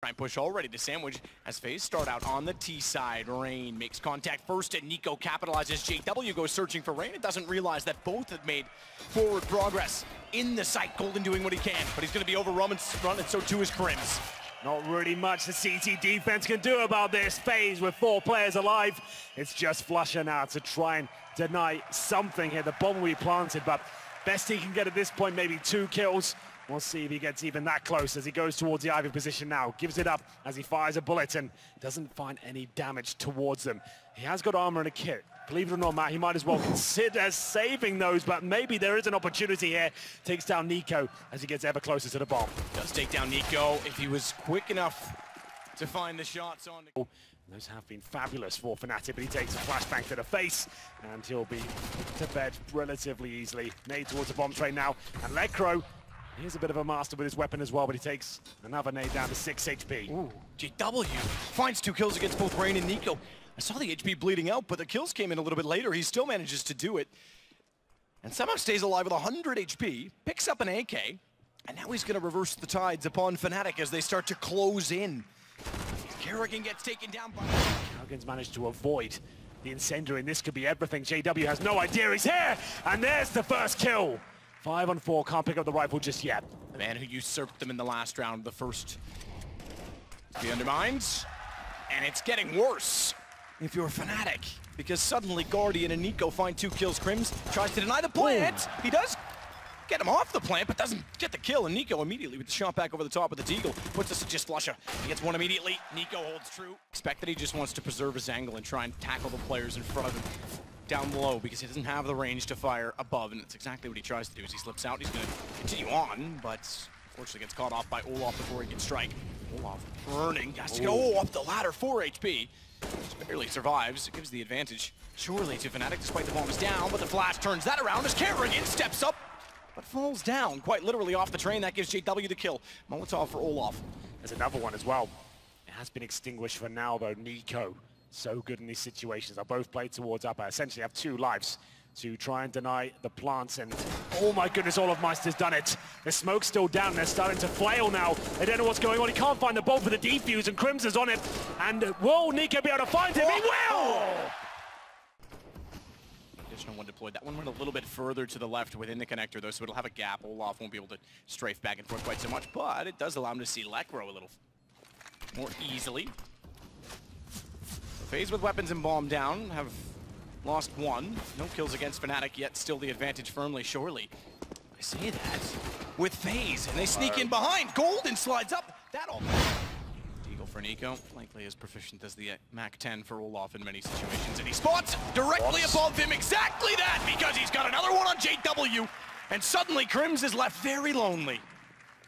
Try and push already to sandwich as FaZe start out on the T side. Rain makes contact first and Nico capitalizes. JW goes searching for Rain and doesn't realize that both have made forward progress in the site. Golden doing what he can, but he's going to be overrun and so too is Crims. Not really much the CT defense can do about this. FaZe with 4 players alive. It's just Flusher now to try and deny something here. The bomb will be planted, but best he can get at this point, maybe 2 kills. We'll see if he gets even that close as he goes towards the Ivy position now. Gives it up as he fires a bullet and doesn't find any damage towards them. He has got armor and a kit. Believe it or not, Matt, he might as well consider saving those, but maybe there is an opportunity here. Takes down Nico as he gets ever closer to the bomb. Does take down Nico if he was quick enough to find the shots on. Those have been fabulous for Fnatic, but he takes a flashbang to the face, and he'll be to bed relatively easily. Nade towards the bomb train now, and Lekro, he's a bit of a master with his weapon as well, but he takes another nade down to 6 HP. Ooh, JW finds 2 kills against both Rain and Nico. I saw the HP bleeding out, but the kills came in a little bit later. He still manages to do it, and somehow stays alive with 100 HP, picks up an AK, and now he's going to reverse the tides upon Fnatic as they start to close in. Kerrigan gets taken down by... Kerrigan's managed to avoid the incendiary, and this could be everything. JW has no idea he's here, and there's the first kill. 5 on 4, can't pick up the rifle just yet. The man who usurped them in the last round, the first to be undermined, and it's getting worse if you're Fnatic, because suddenly Guardian and Nico find 2 kills. Crims tries to deny the plant. He does get him off the plant, but doesn't get the kill, and Nico immediately with the shot back over the top of the Deagle puts us to just Flusher. He gets one immediately. Nico holds true. Expect that he just wants to preserve his angle and try and tackle the players in front of him down below, because he doesn't have the range to fire above, and that's exactly what he tries to do. As he slips out, he's going to continue on, but unfortunately gets caught off by Olaf before he can strike. Olaf burning, has to go up the ladder, 4 HP. Just barely survives. It gives the advantage surely to Fnatic, despite the bomb is down, but the flash turns that around as Kerrigan steps up, but falls down quite literally off the train. That gives JW the kill. Molotov for Olaf. There's another one as well. It has been extinguished for now, though. Nico, so good in these situations. They'll both play towards upper. Essentially have 2 lives to try and deny the plants, and oh my goodness, Olaf Meister's done it. The smoke's still down, they're starting to flail now. They don't know what's going on. He can't find the bomb for the defuse, and Crims is on it. And will Nico be able to find him? He will! Additional one deployed. That one went a little bit further to the left within the connector, though, so it'll have a gap. Olaf won't be able to strafe back and forth quite so much, but it does allow him to see Lekro a little more easily. FaZe with weapons and bomb down have lost 1. No kills against Fnatic yet, still the advantage firmly, surely. I say that with FaZe, and they sneak in behind. Golden slides up. That all. Deagle for Nico, likely as proficient as the Mac 10 for Olaf in many situations, and he spots directly above him exactly that, because he's got another one on JW, and suddenly Crims is left very lonely.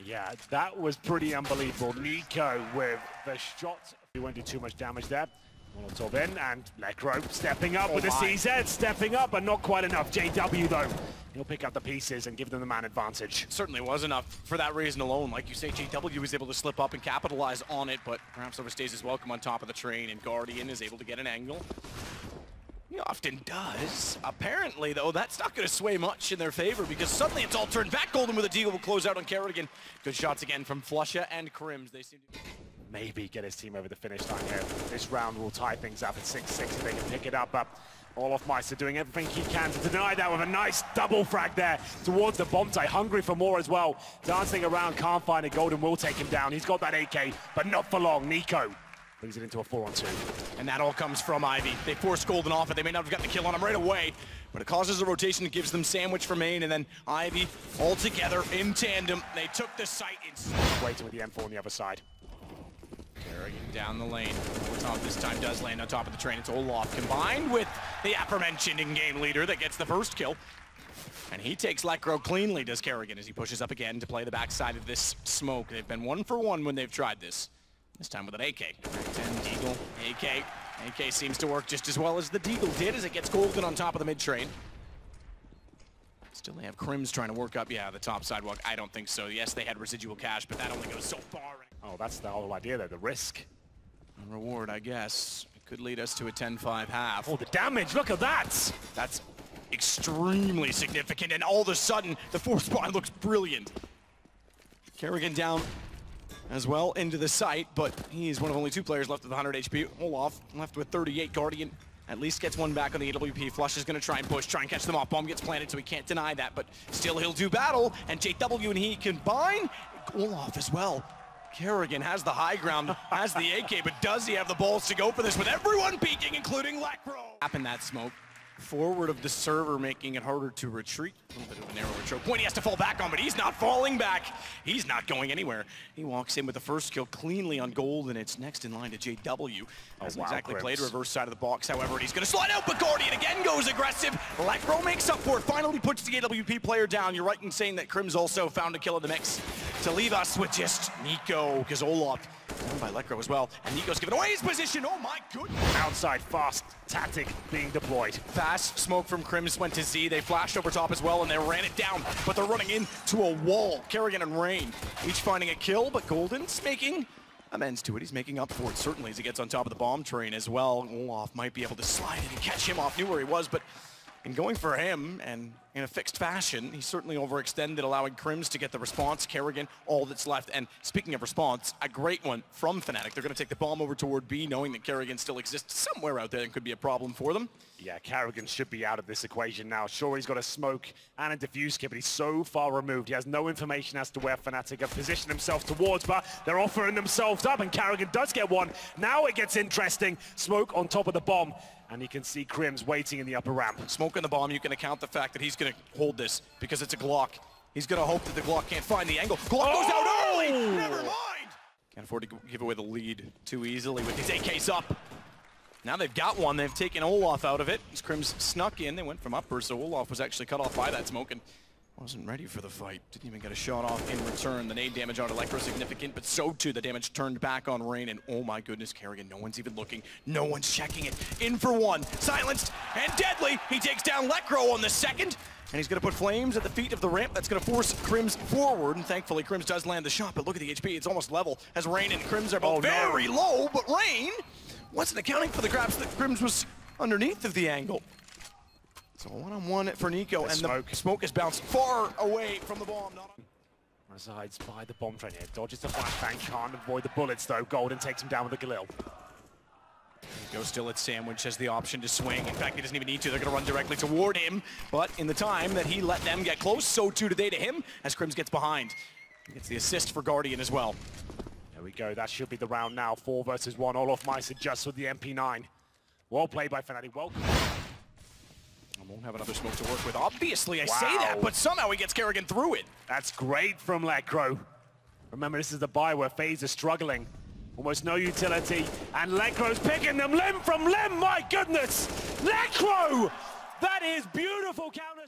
Yeah, that was pretty unbelievable. Nico with the shot. He won't do too much damage there. Molotov in, and Lekro stepping up with the CZ, stepping up, but not quite enough. JW, though, he'll pick up the pieces and give them the man advantage. Certainly was enough for that reason alone. Like you say, JW was able to slip up and capitalize on it, but perhaps overstays his welcome on top of the train, and Guardian is able to get an angle. He often does. Apparently, though, that's not going to sway much in their favor, because suddenly it's all turned back. Golden with a Deagle will close out on Kerrigan. Good shots again from Flusher and Crims. They seem to maybe get his team over the finish line here. This round will tie things up at 6-6 if they can pick it up. But Olaf Meister doing everything he can to deny that with a nice double frag there towards the bomb site. Hungry for more as well. Dancing around, can't find it. Golden will take him down. He's got that AK, but not for long. Nico brings it into a 4-on-2. And that all comes from Ivy. They force Golden off it. They may not have gotten the kill on him right away, but it causes a rotation. It gives them sandwich for main, and then Ivy all together in tandem. They took the site in. Waiting with the M4 on the other side. Kerrigan down the lane. Molotov this time does land on top of the train. It's Olaf combined with the aforementioned in-game leader that gets the first kill. And he takes Lekro cleanly, does Kerrigan, as he pushes up again to play the backside of this smoke. They've been 1 for 1 when they've tried this. This time with an AK. 10 Deagle, AK. AK seems to work just as well as the Deagle did as it gets Golden on top of the mid-train. Still they have Crims trying to work up, the top sidewalk. I don't think so. Yes, they had residual cash, but that only goes so far. Oh, that's the whole idea there, the risk. A reward, I guess. It could lead us to a 10-5 half. Oh, the damage, look at that! That's extremely significant, and all of a sudden, the 4th spawn looks brilliant. Kerrigan down as well into the site, but he's one of only 2 players left with 100 HP. Olaf left with 38. Guardian at least gets one back on the AWP. Flush is going to try and push, try and catch them off. Bomb gets planted, so he can't deny that, but still he'll do battle, and JW and he combine. Olaf as well. Kerrigan has the high ground, has the AK, but does he have the balls to go for this with everyone peeking, including Lekro? Happen that smoke. Forward of the server, making it harder to retreat. A little bit of a narrow retreat point he has to fall back on, but he's not falling back. He's not going anywhere. He walks in with the first kill cleanly on gold, and it's next in line to JW. Hasn't exactly played reverse side of the box, however, and he's going to slide out, but Guardian again goes aggressive. Lekro makes up for it, finally puts the AWP player down. You're right in saying that Crims also found a kill in the mix to leave us with just Nico, because Olaf owned by Lekro as well, and Nico's giving away his position. Oh my goodness! Outside fast tactic being deployed. Fast smoke from Crims went to Z. They flashed over top as well, and they ran it down, but they're running into a wall. Kerrigan and Rain each finding a kill, but Golden's making amends to it. He's making up for it, certainly, as he gets on top of the bomb train as well. Olaf might be able to slide in and catch him off. Knew where he was, but in going for him, and in a fixed fashion, he certainly overextended, allowing Crims to get the response. Kerrigan, all that's left. And speaking of response, a great one from Fnatic. They're going to take the bomb over toward B, knowing that Kerrigan still exists somewhere out there and could be a problem for them. Yeah, Kerrigan should be out of this equation now. Sure, he's got a smoke and a diffuse kit, but he's so far removed. He has no information as to where Fnatic have positioned himself towards, but they're offering themselves up, and Kerrigan does get one. Now it gets interesting. Smoke on top of the bomb, and you can see Crims waiting in the upper ramp. Smoke on the bomb, you can account the fact that he's going to hold this because it's a Glock. He's going to hope that the Glock can't find the angle. Glock goes out early! Never mind! Can't afford to give away the lead too easily with these AKs up. Now they've got one. They've taken Olaf out of it. As Crims snuck in, they went from upper, so Olaf was actually cut off by that smoke and wasn't ready for the fight. Didn't even get a shot off in return. The nade damage on Lekro significant, but so too the damage turned back on Rain, and oh my goodness, Kerrigan, no one's even looking. No one's checking it. In for one, silenced and deadly. He takes down Lekro on the second, and he's gonna put flames at the feet of the ramp. That's gonna force Crims forward, and thankfully Crims does land the shot, but look at the HP, it's almost level, as Rain and Crims are both very low, but Rain wasn't accounting for the grabs that Crims was underneath of the angle. So one-on-one for Nico, and the smoke is bounced far away from the bomb. Resides by the bomb train here. Dodges the flashbang, can't avoid the bullets though. Golden takes him down with the Galil. Nico still at Sandwich has the option to swing. In fact, he doesn't even need to. They're going to run directly toward him. But in the time that he let them get close, so too do they to him as Crims gets behind. He gets the assist for Guardian as well. There we go. That should be the round now. 4 versus 1. Olaf Meiser just with the MP9. Well played by Fnatic. Welcome. I won't have another smoke to work with. Obviously, I say that, but somehow he gets Kerrigan through it. That's great from Lekro. Remember, this is the buy where FaZe is struggling. Almost no utility, and Lekro's picking them limb from limb. My goodness! Lekro! That is beautiful counter.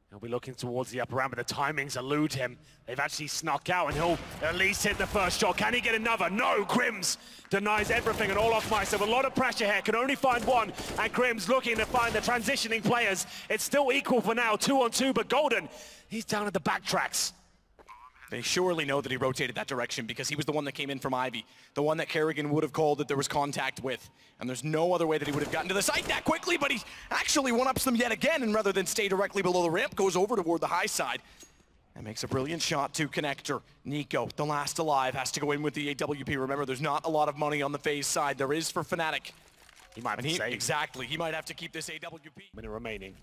He'll be looking towards the upper ramp, but the timings elude him. They've actually snuck out, and he'll at least hit the first shot. Can he get another? No, Crims denies everything, and Olaf Meiser with a lot of pressure here, can only find one, and Crims looking to find the transitioning players. It's still equal for now, 2-on-2, but Golden, he's down at the backtracks. They surely know that he rotated that direction because he was the one that came in from Ivy, the one that Kerrigan would have called that there was contact with. And there's no other way that he would have gotten to the site that quickly, but he actually one-ups them yet again, and rather than stay directly below the ramp, goes over toward the high side. And makes a brilliant shot to Connector. Nico, the last alive, has to go in with the AWP. Remember, there's not a lot of money on the FaZe side. There is for Fnatic. He might have to save. Exactly, he might have to keep this AWP. Minute remaining.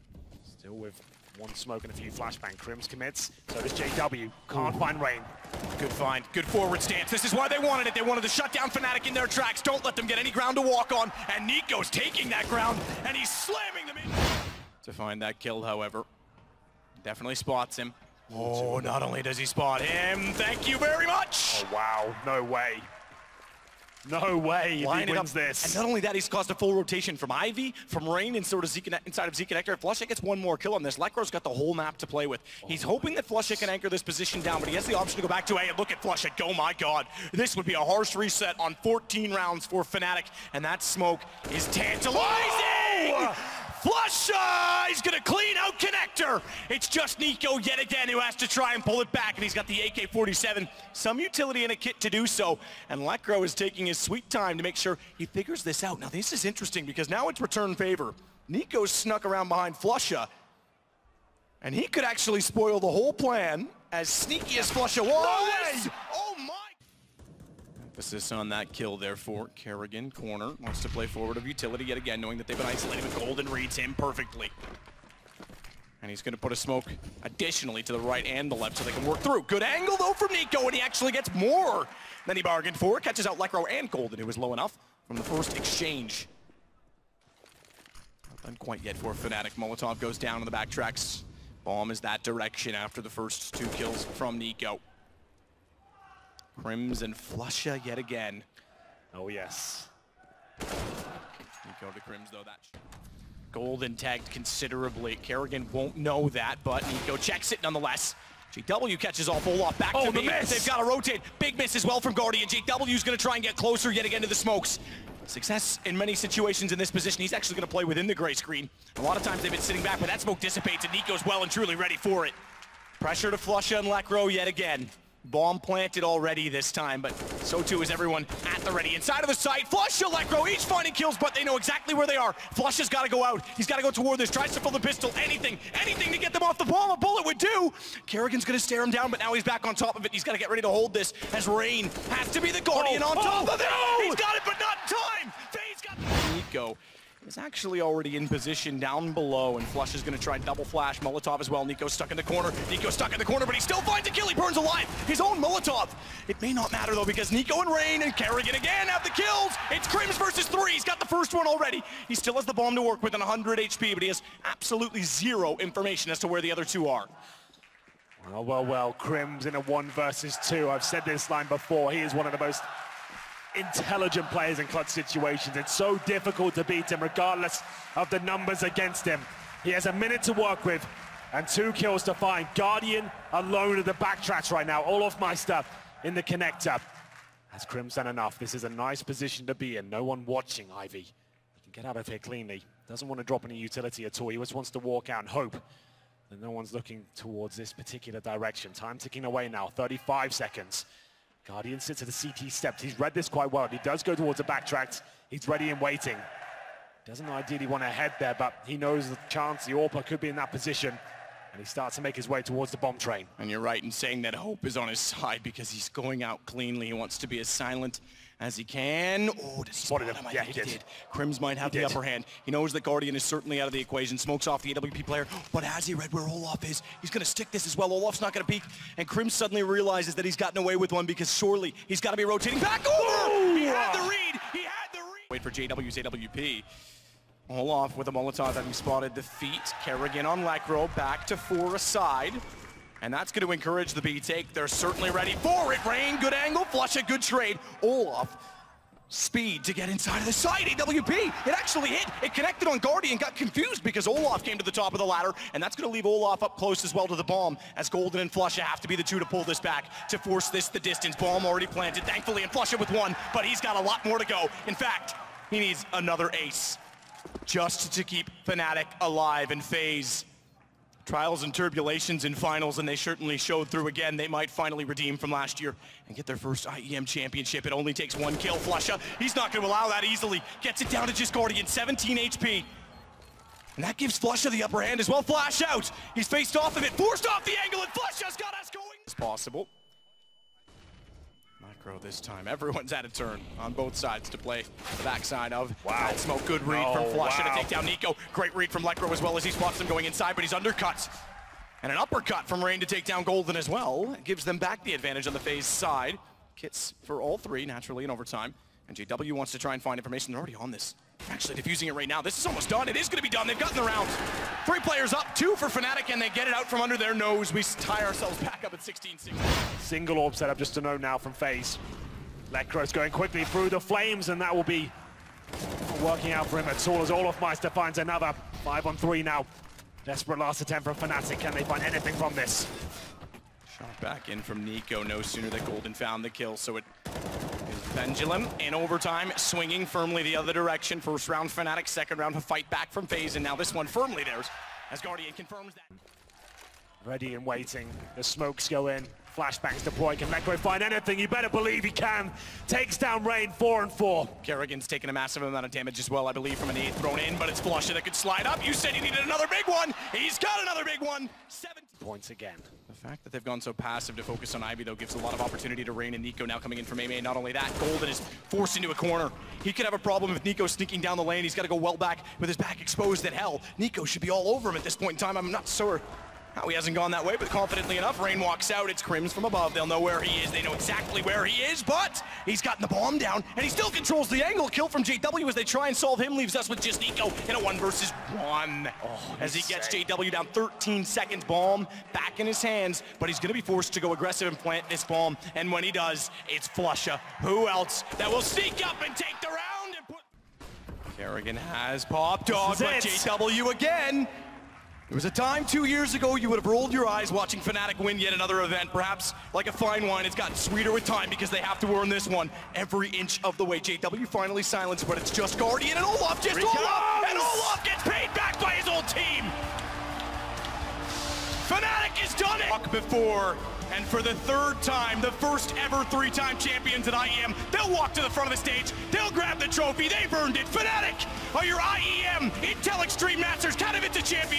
Still with one smoke and a few flashbang. Crims commits, so does JW. Can't find Rain. Good find, good forward stance. This is why they wanted it. They wanted to shut down Fnatic in their tracks. Don't let them get any ground to walk on. And Nico's taking that ground, and he's slamming them in. To find that kill, however. Definitely spots him. Oh, not only does he spot him, thank you very much. Oh, wow, no way. No way if he wins this. And not only that, he's caused a full rotation from Ivy, from Rain, and sort of inside of Zeke Connector. If Flusha gets one more kill on this, Lekro's got the whole map to play with. He's hoping that Flusha can anchor this position down, but he has the option to go back to A, and look at Flusha. Oh my God. This would be a harsh reset on 14 rounds for Fnatic, and that smoke is tantalizing! Oh! Flusha! He's gonna clean out Connector! It's just Nico yet again who has to try and pull it back, and he's got the AK-47, some utility in a kit to do so, and Lekro is taking his sweet time to make sure he figures this out. Now this is interesting because now it's return favor. Nico's snuck around behind Flusha, and he could actually spoil the whole plan, as sneaky as Flusha was. No way! Oh my! Emphasis on that kill there for Kerrigan. Corner wants to play forward of utility yet again, knowing that they've been isolated, but Golden reads him perfectly. And he's going to put a smoke additionally to the right and the left so they can work through. Good angle though from Nico, and he actually gets more than he bargained for. Catches out Lekro and Golden, who was low enough from the first exchange. Not done quite yet for Fnatic. Molotov goes down on the backtracks. Bomb is that direction after the first 2 kills from Nico. Crims and Flusha yet again. Oh yes. Nico to Crims though, that Golden tagged considerably. Kerrigan won't know that, but Nico checks it nonetheless. JW catches off Olaf back to me. They've got to rotate. Big miss as well from Guardian. JW's going to try and get closer yet again to the smokes. Success in many situations in this position. He's actually going to play within the gray screen. A lot of times they've been sitting back, but that smoke dissipates and Nico's well and truly ready for it. Pressure to Flusha and Lekro yet again. Bomb planted already this time, but so too is everyone at the ready. Inside of the site, Flusha, Lekro, each finding kills, but they know exactly where they are. Flusha's got to go out. He's got to go toward this. Tries to fill the pistol. Anything to get them off the bomb. A bullet would do. Kerrigan's going to stare him down, but now he's back on top of it. He's got to get ready to hold this as Rain has to be the Guardian on top of it. No! He's got it, but not in time. FaZe got Nico is actually already in position down below, and Flush is going to try double flash Molotov as well. Nico's stuck in the corner. Nico's stuck in the corner, but he still finds a kill. He burns alive. His own Molotov. It may not matter though, because Nico and Rain and Kerrigan again have the kills. It's Crims versus 3. He's got the first one already. He still has the bomb to work with on 100 HP, but he has absolutely zero information as to where the other 2 are. Well, Crims in a 1 versus 2. I've said this line before. He is one of the most intelligent players in clutch situations. It's so difficult to beat him regardless of the numbers against him. He has a minute to work with and 2 kills to find. Guardian alone at the backtracks right now. Olaf Meister in the connector. Has Crims done enough? This is a nice position to be in. No one watching, Ivy. He can get out of here cleanly. Doesn't want to drop any utility at all. He just wants to walk out and hope that no one's looking towards this particular direction. Time ticking away now, 35 seconds. Guardian sits at the CT steps. He's read this quite well. He does go towards the backtracks. He's ready and waiting. Doesn't ideally want to head there, but he knows the chance the AWPer could be in that position. And he starts to make his way towards the bomb train. And you're right in saying that hope is on his side because he's going out cleanly. He wants to be as silent as he can. Oh, does he spot him? Yeah, he did. Crims might have the upper hand. He knows that Guardian is certainly out of the equation. Smokes off the AWP player, but has he read where Olaf is? He's going to stick this as well. Olaf's not going to peek, and Crims suddenly realizes that he's gotten away with one because surely he's got to be rotating back over. Ooh. He had the read. He had the read. Wait for JW's AWP. Olaf with a Molotov having spotted the feet. Kerrigan on Lekro, back to 4 aside. And that's going to encourage the B take. They're certainly ready for it. Rain, good angle. Flush, a good trade. Olaf, speed to get inside of the side. AWP, it actually hit. It connected on Guardian, got confused because Olaf came to the top of the ladder, and that's going to leave Olaf up close as well to the bomb, as Golden and Flusha have to be the 2 to pull this back, to force this the distance. Bomb already planted, thankfully, and Flusha with 1, but he's got a lot more to go. In fact, he needs another ace just to keep Fnatic alive. And FaZe, trials and turbulations in finals, and they certainly showed through again. They might finally redeem from last year and get their first IEM championship. It only takes 1 kill. Flusha, he's not going to allow that easily. Gets it down to just Guardian, 17 HP. And that gives Flusha the upper hand as well. Flash out. He's faced off of it, forced off the angle, and Flusha's got us going. It's possible. Micro this time. Everyone's had a turn on both sides to play the backside of that smoke. Good read from Flusha to take down Nico. Great read from Lekro as well as he spots him going inside, but he's undercut. And an uppercut from Rain to take down Golden as well. It gives them back the advantage on the FaZe side. Kits for all 3, naturally, in overtime. And JW wants to try and find information. They're already on this. They're actually defusing it right now. This is almost done. It is going to be done. They've gotten the round. 3 players up, 2 for Fnatic, and they get it out from under their nose. We tie ourselves back up at 16-6. Single orb setup, just a note now from FaZe. Lekro's going quickly through the flames, and that will be working out for him at all as Olaf Meister finds another. 5 on 3 now. Desperate last attempt from Fnatic. Can they find anything from this? Shot back in from Nico. No sooner that Golden found the kill, so it is Pendulum in overtime, swinging firmly the other direction. First round Fnatic, second round a fight back from FaZe, and now this one firmly theirs as Guardian confirms that. Ready and waiting. The smokes go in. Flashbangs deploy. Can Lekro find anything? You better believe he can. Takes down Rain, 4 and 4. Kerrigan's taken a massive amount of damage as well, I believe, from an 8 thrown in, but it's Flusha that could slide up. You said he needed another big one. He's got another big one. 7 points again. The The fact that they've gone so passive to focus on Ivy, though, gives a lot of opportunity to Rain and Nico now coming in from A-Main. Not only that, Golden is forced into a corner. He could have a problem with Nico sneaking down the lane. He's got to go well back with his back exposed at hell. Nico should be all over him at this point in time. I'm not sure how he hasn't gone that way, but confidently enough, Rain walks out. It's Crims from above. They'll know where he is. They know exactly where he is, but he's gotten the bomb down, and he still controls the angle. Kill from JW as they try and solve him, leaves us with just Nico in a 1 versus 1. As he gets JW down 13 seconds, bomb back in his hands, but he's gonna be forced to go aggressive and plant this bomb, and when he does, it's Flusha. Who else that will sneak up and take the round and put... Kerrigan has popped dog, but JW again. There was a time 2 years ago you would have rolled your eyes watching Fnatic win yet another event. Perhaps like a fine wine, it's gotten sweeter with time because they have to earn this one every inch of the way. JW finally silenced, but it's just Guardian and Olaf, just Olaf! And Olaf gets paid back by his old team! Fnatic has done it! Before, and for the 3rd time, the first ever 3-time champions at IEM, they'll walk to the front of the stage, they'll grab the trophy, they've earned it. Fnatic are your IEM Intel Extreme Masters Katowice champions.